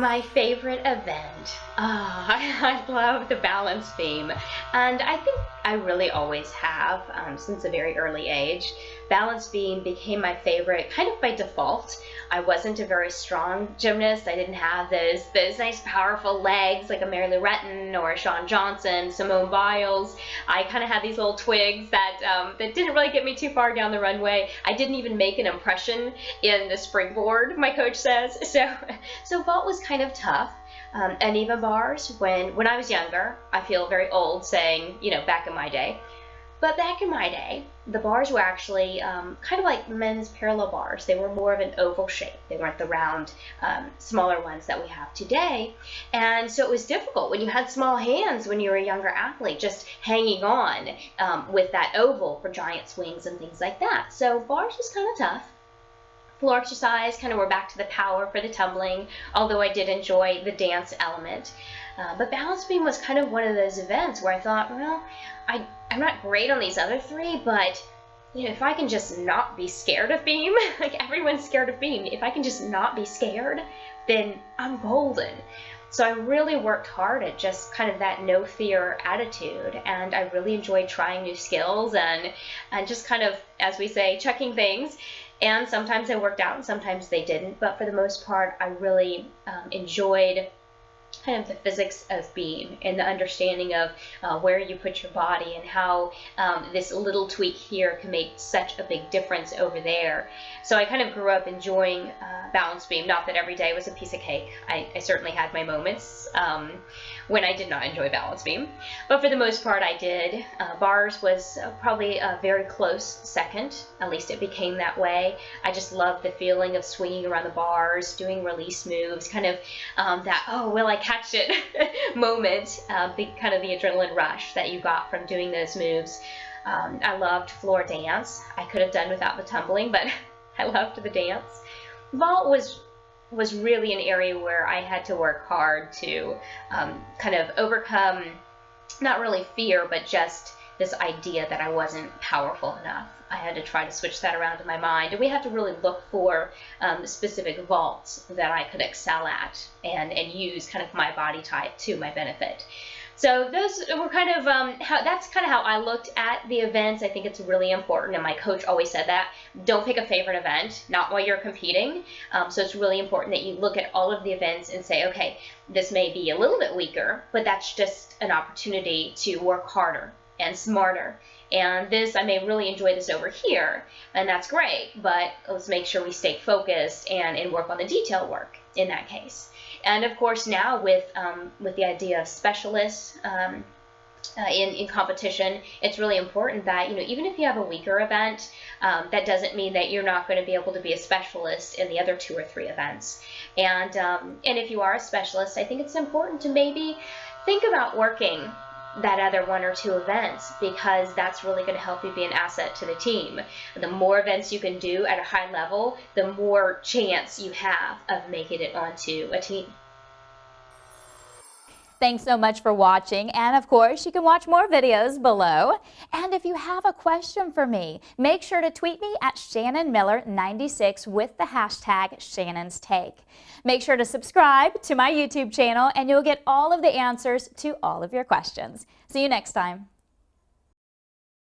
My favorite event. I love the balance beam. And I think I really always have since a very early age. Balance beam became my favorite kind of by default. I wasn't a very strong gymnast. I didn't have those nice powerful legs like a Mary Lou Retton or a Shawn Johnson, Simone Biles. I kind of had these little twigs that didn't really get me too far down the runway. I didn't even make an impression in the springboard, my coach says. So vault was kind of tough. And even bars, when I was younger, I feel very old saying, back in my day. But back in my day, the bars were actually kind of like men's parallel bars. They were more of an oval shape. They weren't the round, smaller ones that we have today. And so it was difficult when you had small hands when you were a younger athlete, just hanging on with that oval for giant swings and things like that. So bars was kind of tough. Floor exercise, kind of we're back to the power for the tumbling, although I did enjoy the dance element. But balance beam was kind of one of those events where I thought, well, I'm not great on these other three, but if I can just not be scared of beam, like everyone's scared of beam, if I can just not be scared, then I'm golden. So I really worked hard at just kind of that no fear attitude, and I really enjoyed trying new skills and just kind of, as we say, checking things. And sometimes they worked out and sometimes they didn't, but for the most part, I really enjoyed kind of the physics of beam and the understanding of where you put your body and how this little tweak here can make such a big difference over there. So I kind of grew up enjoying balance beam. Not that every day was a piece of cake. I certainly had my moments when I did not enjoy balance beam, but for the most part I did. Bars was probably a very close second. At least it became that way. I just loved the feeling of swinging around the bars, doing release moves, kind of that, oh, will I catch it moment, kind of the adrenaline rush that you got from doing those moves. I loved floor dance. I could have done without the tumbling, but I loved the dance. Vault was really an area where I had to work hard to kind of overcome, not really fear, but just this idea that I wasn't powerful enough. I had to try to switch that around in my mind, and we had to really look for specific vaults that I could excel at and use kind of my body type to my benefit. So those were kind of that's kind of how I looked at the events. I think it's really important, and my coach always said that, don't pick a favorite event, not while you're competing. So it's really important that you look at all of the events and say, okay, this may be a little bit weaker, but that's just an opportunity to work harder and smarter. And this, I may really enjoy this over here, and that's great, but let's make sure we stay focused and work on the detail work in that case. And of course now with the idea of specialists in competition, it's really important that, even if you have a weaker event, that doesn't mean that you're not going to be able to be a specialist in the other 2 or 3 events. And if you are a specialist, I think it's important to maybe think about working that other 1 or 2 events, because that's really going to help you be an asset to the team. The more events you can do at a high level, the more chance you have of making it onto a team. Thanks so much for watching, and of course you can watch more videos below. And if you have a question for me, make sure to tweet me at ShannonMiller96 with the hashtag Shannon's Take. Make sure to subscribe to my YouTube channel and you'll get all of the answers to all of your questions. See you next time.